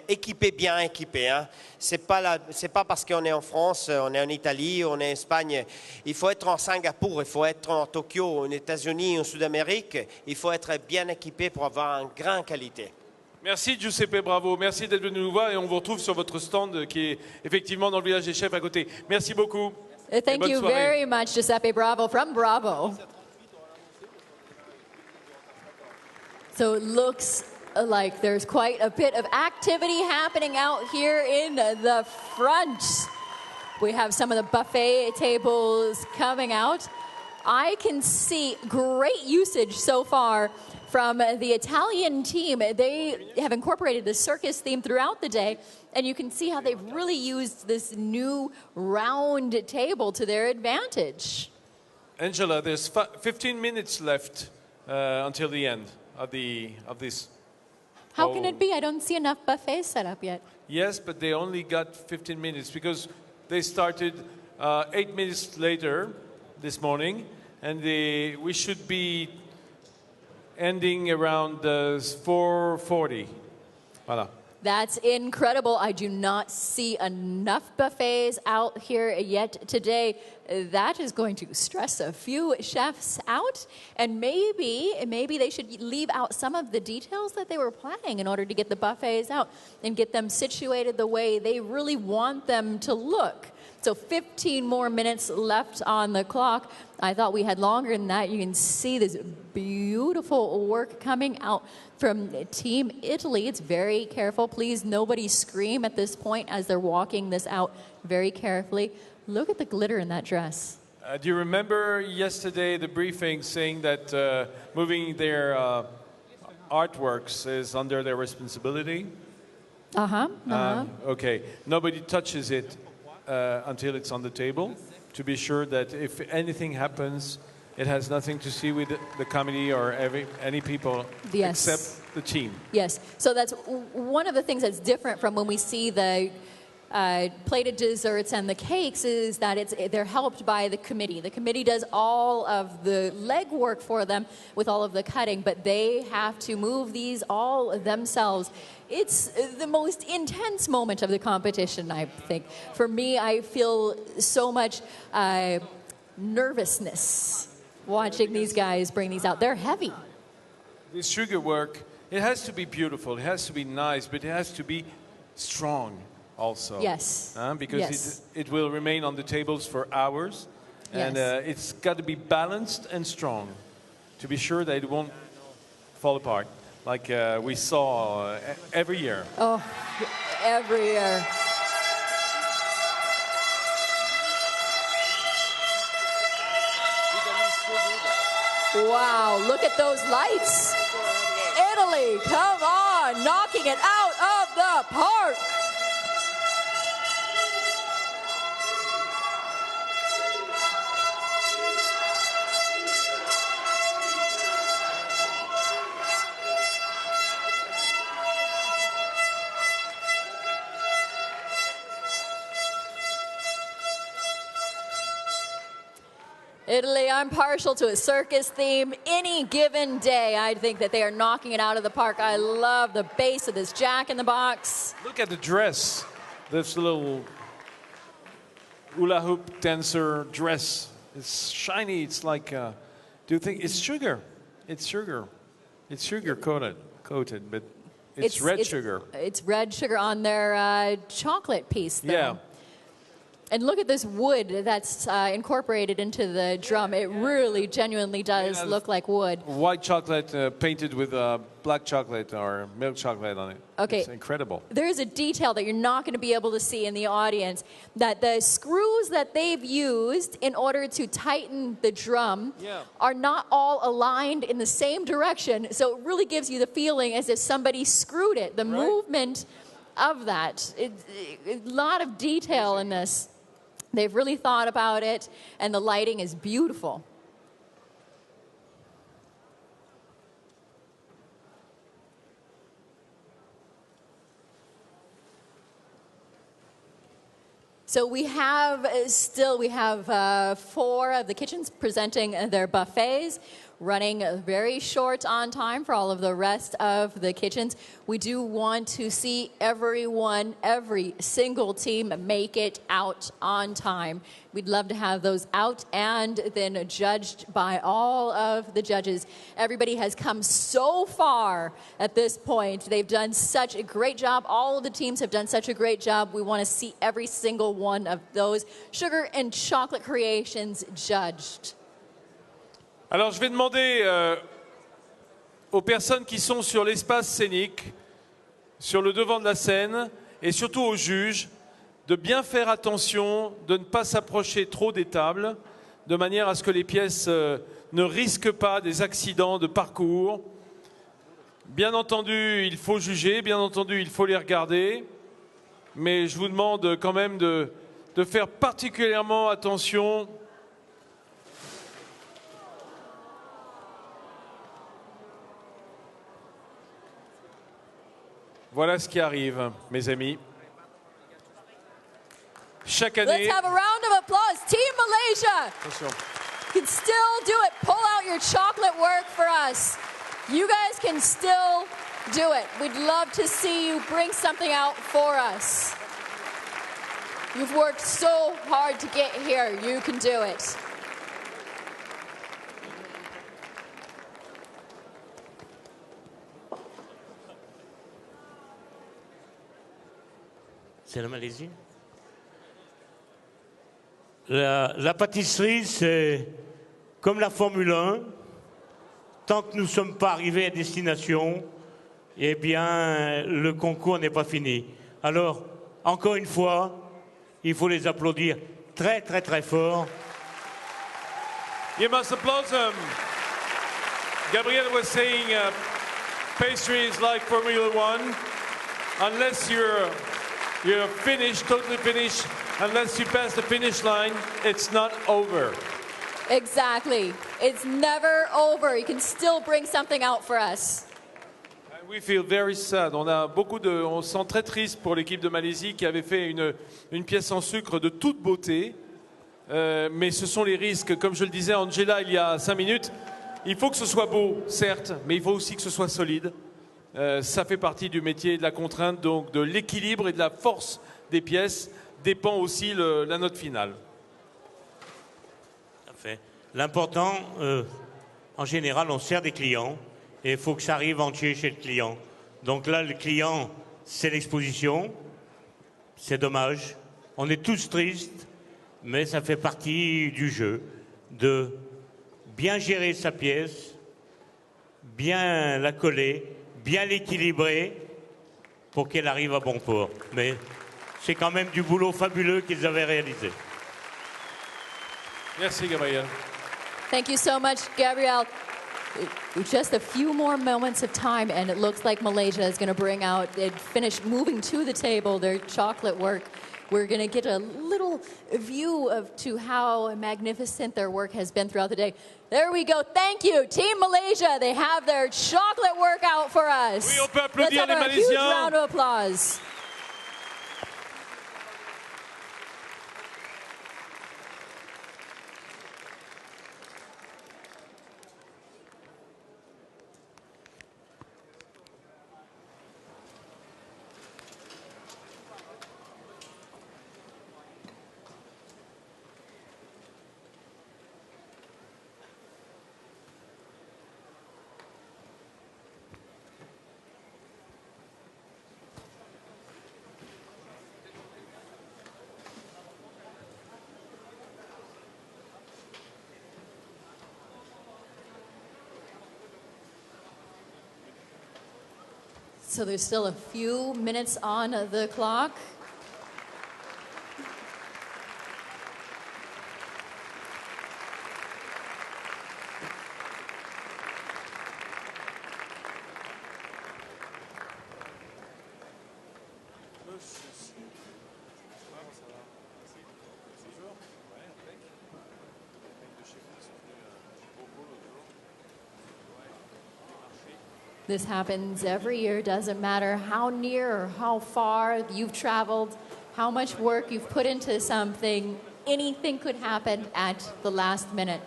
équipé, bien équipé. Hein. C'est pas parce qu'on est en France, on est en Italie, on est en Espagne. Il faut être en Singapour, il faut être en Tokyo, aux États-Unis, en Sud-Amérique. Il faut être bien équipé pour avoir une grande qualité. Merci Giuseppe Bravo, merci d'être venu nous voir et on vous retrouve sur votre stand qui est effectivement dans le village des chefs à côté. Merci beaucoup. Thank bonne you soirée. very much, Giuseppe Bravo from Bravo. So it looks like there's quite a bit of activity happening out here in the front. We have some of the buffet tables coming out. I can see great usage so far from the Italian team. They have incorporated the circus theme throughout the day, and you can see how they've really used this new round table to their advantage. Angela, there's 15 minutes left until the end of this. How can it be? I don't see enough buffets set up yet. Yes, but they only got 15 minutes because they started 8 minutes later this morning, and we should be ending around 4:40. Voilà. That's incredible. I do not see enough buffets out here yet today. That is going to stress a few chefs out. And maybe they should leave out some of the details that they were planning in order to get the buffets out and get them situated the way they really want them to look. So 15 more minutes left on the clock. I thought we had longer than that. You can see this beautiful work coming out from Team Italy. It's very careful. Please, nobody scream at this point as they're walking this out very carefully. Look at the glitter in that dress. Do you remember yesterday the briefing saying that moving their artworks is under their responsibility? Okay. Nobody touches it until it's on the table, to be sure that if anything happens, it has nothing to see with the committee or any people except the team. Yes. So that's one of the things that's different from when we see the plated desserts and the cakes is that they're helped by the committee. The committee does all of the legwork for them with all of the cutting, but they have to move these all themselves. It's the most intense moment of the competition, I think. For me, I feel so much nervousness watching these guys bring these out. They're heavy. This sugar work, it has to be beautiful, it has to be nice, but it has to be strong also. Yes. Because yes. it will remain on the tables for hours. And it's got to be balanced and strong to be sure that it won't fall apart like we saw every year. Oh, every year. Wow, look at those lights. Italy, come on, knocking it out of the park. Italy, I'm partial to a circus theme. Any given day, I think that they are knocking it out of the park. I love the base of this Jack in the Box. Look at the dress. This little hula hoop dancer dress. It's shiny. It's like, do you think it's sugar? It's sugar. It's sugar coated, but it's red sugar. It's red sugar on their chocolate piece, though. Yeah. And look at this wood that's incorporated into the drum. It really, genuinely does look like wood. White chocolate painted with black chocolate or milk chocolate on it. Okay. It's incredible. There is a detail that you're not going to be able to see in the audience, that the screws that they've used in order to tighten the drum are not all aligned in the same direction. So it really gives you the feeling as if somebody screwed it. The movement of that. A lot of detail in this. They've really thought about it, and the lighting is beautiful. So we have four of the kitchens presenting their buffets, running very short on time for all of the rest of the kitchens. We do want to see everyone, every single team make it out on time. We'd love to have those out and then judged by all of the judges. Everybody has come so far at this point. They've done such a great job. All of the teams have done such a great job. We want to see every single one of those sugar and chocolate creations judged. Alors je vais demander aux personnes qui sont sur l'espace scénique, sur le devant de la scène, et surtout aux juges, de bien faire attention, de ne pas s'approcher trop des tables, de manière à ce que les pièces ne risquent pas des accidents de parcours. Bien entendu, il faut juger, bien entendu, il faut les regarder, mais je vous demande quand même de faire particulièrement attention. Voilà ce qui arrive, mes amis. Chaque année... Let's have a round of applause. Team Malaysia Attention. can still do it. Pull out your chocolate work for us. You guys can still do it. We'd love to see you bring something out for us. You've worked so hard to get here. You can do it. C'est la Malaisie. La pâtisserie, c'est comme la Formule 1. Tant que nous ne sommes pas arrivés à destination, eh bien, le concours n'est pas fini. Alors, encore une fois, il faut les applaudir très, très, très fort. You must applaud them. Gabriel was saying pastry is like Formula 1. Unless you're finished, totally finished, unless you pass the finish line, it's not over. Exactly. It's never over. You can still bring something out for us. And we feel very sad. On se sent très triste pour l'équipe de Malaisie qui avait fait une pièce en sucre de toute beauté. Mais ce sont les risques. Comme je le disais à Angela il y a 5 minutes, il faut que ce soit beau, certes, mais il faut aussi que ce soit solide. Ça fait partie du métier et de la contrainte, donc de l'équilibre et de la force des pièces dépend aussi la note finale. L'important, en général, on sert des clients et il faut que ça arrive entier chez le client. Donc là, le client, c'est l'exposition. C'est dommage. On est tous tristes, mais ça fait partie du jeu de bien gérer sa pièce, bien la coller, bien l'équilibrer pour qu'elle arrive à bon port. Mais c'est quand même du boulot fabuleux qu'ils avaient réalisé. Merci Gabriel. Thank you so much, Gabrielle. Just a few more moments of time, and it looks like Malaysia is going to bring out, they'd finished moving to the table, their chocolate work. We're going to get a little view to how magnificent their work has been throughout the day. There we go. Thank you, Team Malaysia. They have their chocolate work out for us. Oui, on peut Let's applaudir have les a huge Malaisiens. round of applause. So there's still a few minutes on the clock. This happens every year. Doesn't matter how near or how far you've traveled. how much work you've put into something. Anything could happen at the last minute.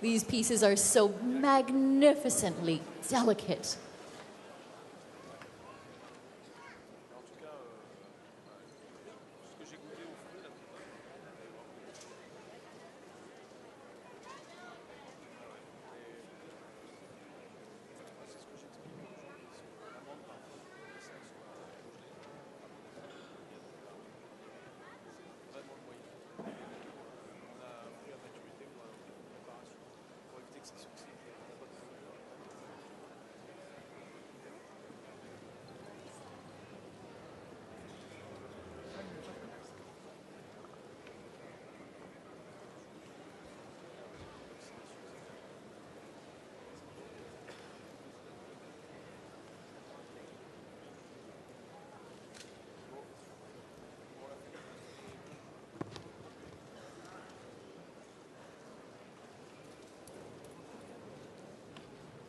These pieces are so magnificently delicate.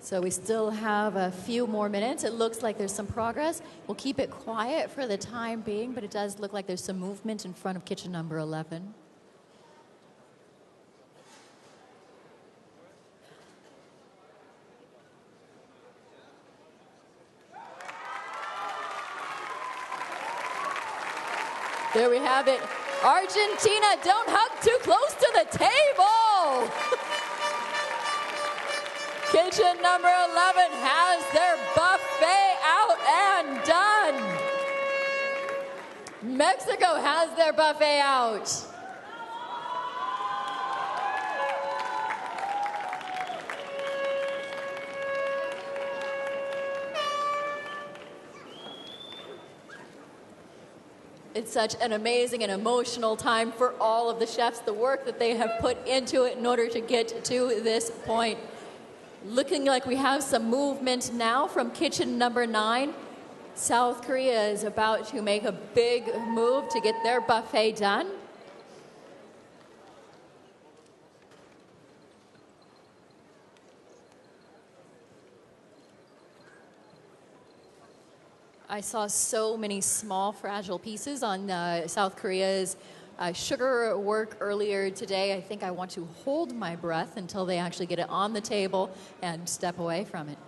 So we still have a few more minutes. It looks like there's some progress. We'll keep it quiet for the time being, but it does look like there's some movement in front of kitchen number 11. There we have it. Argentina, don't hug too close to the table. Kitchen number 11 has their buffet out and done. Mexico has their buffet out. It's such an amazing and emotional time for all of the chefs, the work that they have put into it in order to get to this point. Looking like we have some movement now from kitchen number 9. South Korea is about to make a big move to get their buffet done. I saw so many small, fragile pieces on South Korea's sugar work earlier today. I think I want to hold my breath until they actually get it on the table and step away from it.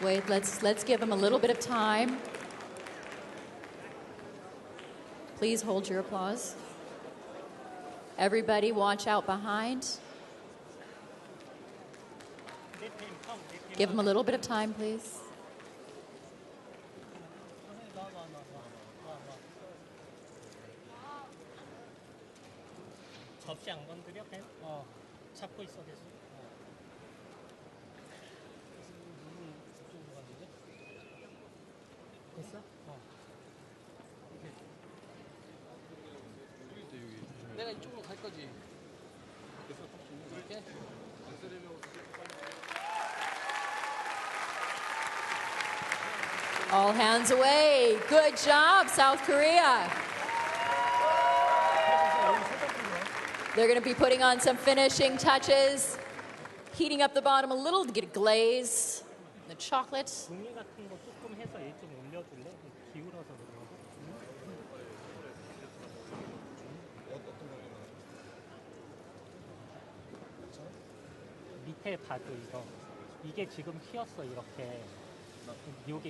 Wait, let's give them a little bit of time. Please hold your applause. Everybody watch out behind. Give them a little bit of time, please. 접시 안 건드려? 잡고 있어 계속. 됐어? 내가 이쪽으로 갈 거지. 이렇게? All hands away. Good job, South Korea. They're going to be putting on some finishing touches, heating up the bottom a little to get a glaze. The chocolate. 종이 같은 거 조금 해서 얘 좀 올려줄래? 기울어서 그런 거. 밑에 봐줘 이거. 이게 지금 휘었어 이렇게.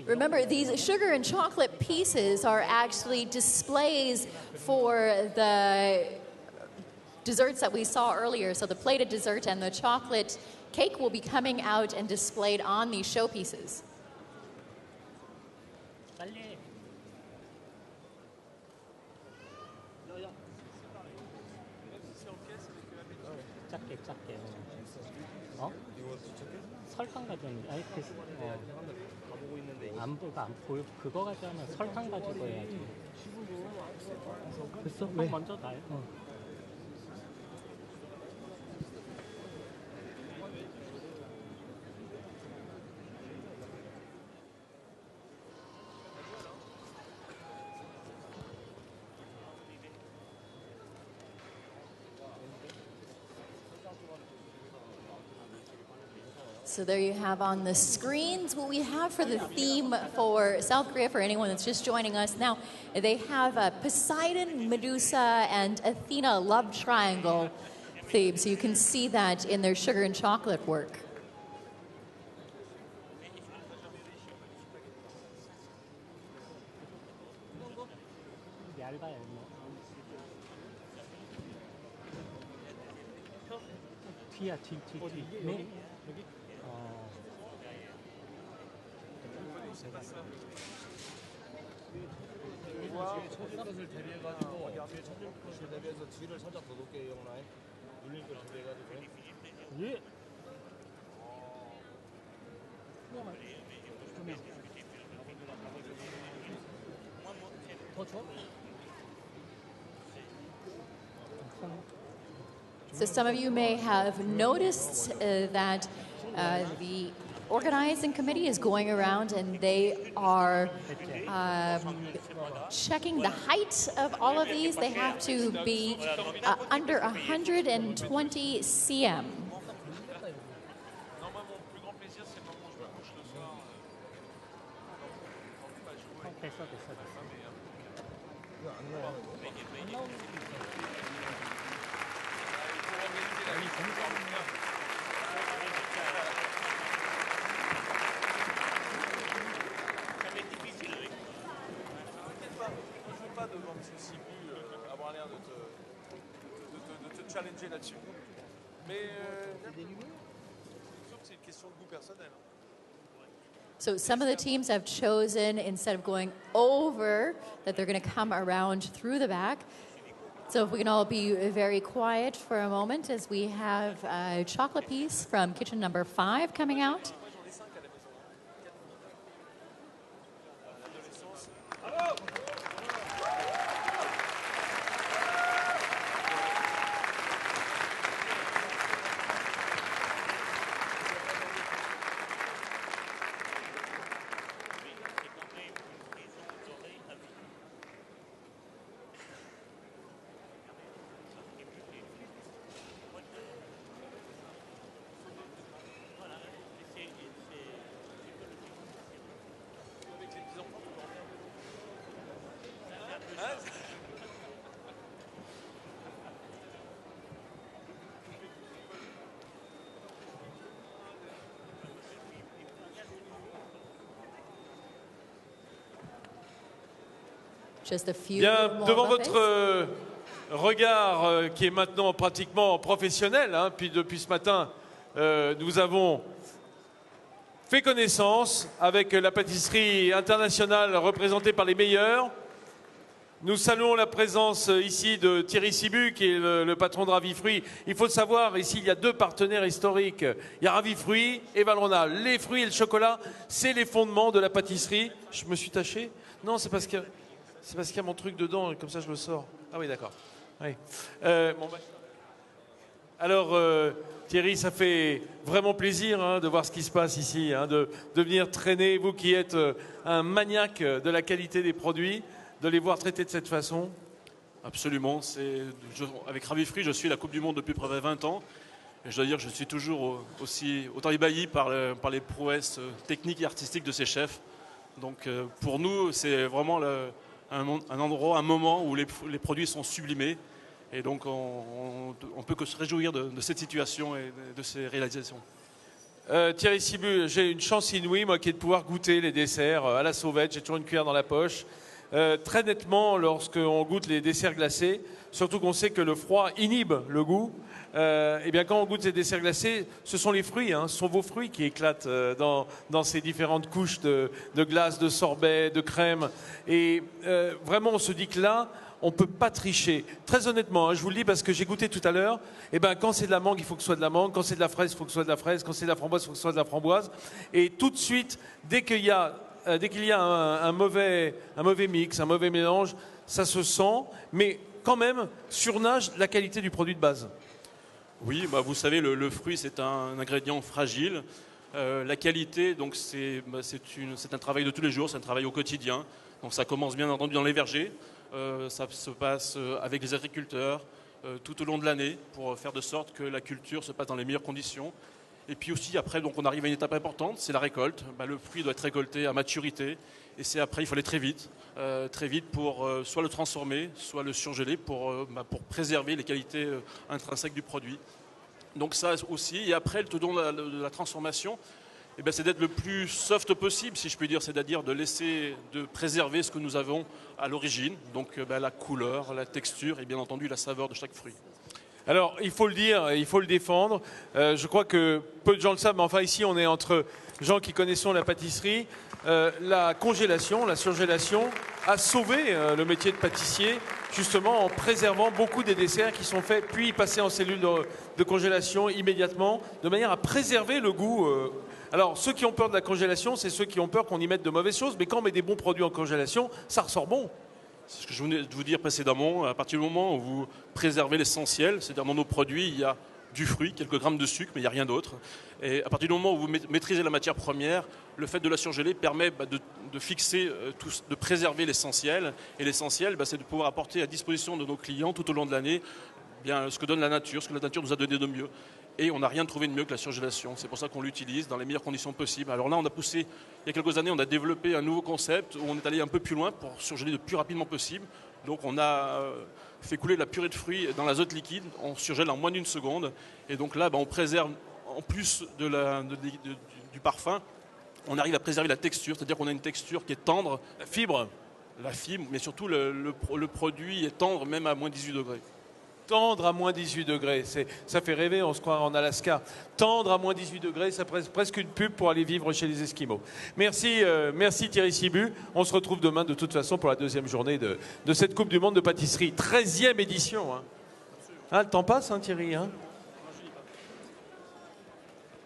Remember, these sugar and chocolate pieces are actually displays for the desserts that we saw earlier. So the plated dessert and the chocolate cake will be coming out and displayed on these showpieces. 빨리. 작게 작게. 어? 설탕 가져왔는데 아니 그 안 보여 그거 가져오면 설탕 가지고 해야지. 됐어? 왜? 먼저 놔요. So there you have on the screens what we have for the theme for South Korea for anyone that's just joining us. Now, they have a Poseidon, Medusa, and Athena love triangle theme. So you can see that in their sugar and chocolate work. 얇아요. 뒤야, 뒤. 네. 여기? 것을 대비해가지고 뒤에 찾을 것을 대비해서 뒤를 살짝 더 높게 이용라인 눌릴 걸 준비해가지고 예. 더 줘? So some of you may have noticed that the organizing committee is going around and they are checking the height of all of these. They have to be under 120 cm. 됐어. pas devant M. Sibu avoir l'air de te challenger là-dessus. Mais c'est une question de goût personnel. So some of the teams have chosen, instead of going over, that they're going to come around through the back. So if we can all be very quiet for a moment as we have a chocolate piece from kitchen number 5 coming out. Just a few Bien, more devant buffets. votre regard qui est maintenant pratiquement professionnel, hein, puis depuis ce matin, nous avons fait connaissance avec la pâtisserie internationale représentée par les meilleurs. Nous saluons la présence ici de Thierry Sibu, qui est le patron de Ravi Fruits. Il faut le savoir, ici, il y a 2 partenaires historiques. Il y a Ravi Fruits et Valrhona. Les fruits et le chocolat, c'est les fondements de la pâtisserie. Je me suis taché? Non, c'est parce qu'il y a mon truc dedans, et comme ça je le sors. Ah oui, d'accord. Oui. Alors, Thierry, ça fait vraiment plaisir hein, de voir ce qui se passe ici, hein, de venir traîner, vous qui êtes un maniaque de la qualité des produits, de les voir traités de cette façon. Absolument. Avec Ravi Fruits, je suis la Coupe du Monde depuis près de 20 ans. Et je dois dire que je suis toujours autant ébahi par les prouesses techniques et artistiques de ces chefs. Donc pour nous, c'est vraiment un endroit, un moment où les produits sont sublimés. Et donc on peut que se réjouir de cette situation et de ces réalisations. Thierry Sibu, j'ai une chance inouïe, moi, qui est de pouvoir goûter les desserts à la sauvette. J'ai toujours une cuillère dans la poche. Très nettement, lorsqu'on goûte les desserts glacés, surtout qu'on sait que le froid inhibe le goût, et bien quand on goûte ces desserts glacés, ce sont les fruits, hein, ce sont vos fruits qui éclatent dans ces différentes couches de glace, de sorbet, de crème. Et vraiment, on se dit que là, on ne peut pas tricher. Très honnêtement, hein, je vous le dis parce que j'ai goûté tout à l'heure, et ben, quand c'est de la mangue, il faut que ce soit de la mangue, quand c'est de la fraise, il faut que ce soit de la fraise, quand c'est de la framboise, il faut que ce soit de la framboise. Et tout de suite, dès qu'il y a un mauvais mix, un mauvais mélange, ça se sent, mais quand même surnage la qualité du produit de base. Oui, bah vous savez, le fruit, c'est un ingrédient fragile. La qualité, donc c'est un travail de tous les jours, c'est un travail au quotidien. Donc ça commence bien entendu dans les vergers, ça se passe avec les agriculteurs tout au long de l'année pour faire de sorte que la culture se passe dans les meilleures conditions. Et puis aussi, après, donc, on arrive à une étape importante, c'est la récolte. Le fruit doit être récolté à maturité. Et c'est après, il faut aller très vite pour soit le transformer, soit le surgeler pour préserver les qualités intrinsèques du produit. Donc ça aussi. Et après, tout au long de la transformation, c'est d'être le plus soft possible, si je puis dire, c'est-à-dire de préserver ce que nous avons à l'origine, donc la couleur, la texture et bien entendu la saveur de chaque fruit. Alors, il faut le dire, il faut le défendre. Je crois que peu de gens le savent, mais enfin ici, on est entre gens qui connaissons la pâtisserie. La congélation, la surgélation a sauvé le métier de pâtissier, justement en préservant beaucoup des desserts qui sont faits, puis passés en cellule de congélation immédiatement, de manière à préserver le goût. Alors, ceux qui ont peur de la congélation, c'est ceux qui ont peur qu'on y mette de mauvaises choses, mais quand on met des bons produits en congélation, ça ressort bon. C'est ce que je venais de vous dire précédemment. À partir du moment où vous préservez l'essentiel, c'est-à-dire dans nos produits, il y a du fruit, quelques grammes de sucre, mais il n'y a rien d'autre. Et à partir du moment où vous maîtrisez la matière première, le fait de la surgeler permet de fixer, de préserver l'essentiel. Et l'essentiel, c'est de pouvoir apporter à disposition de nos clients tout au long de l'année ce que donne la nature, ce que la nature nous a donné de mieux. Et on n'a rien trouvé de mieux que la surgélation. C'est pour ça qu'on l'utilise dans les meilleures conditions possibles. Alors là, on a poussé, il y a quelques années, on a développé un nouveau concept où on est allé un peu plus loin pour surgeler le plus rapidement possible. Donc on a fait couler la purée de fruits dans l'azote liquide, on surgèle en moins d'une seconde. Et donc là, on préserve, en plus du parfum, on arrive à préserver la texture, c'est-à-dire qu'on a une texture qui est tendre. La fibre, mais surtout le produit est tendre même à moins 18 degrés. Tendre à moins 18 degrés, ça fait rêver, on se croit en Alaska. Tendre à moins 18 degrés, ça presque une pub pour aller vivre chez les Esquimaux. Merci Thierry Sibu. On se retrouve demain de toute façon pour la deuxième journée de cette Coupe du Monde de pâtisserie. 13e édition. Le temps passe, Thierry.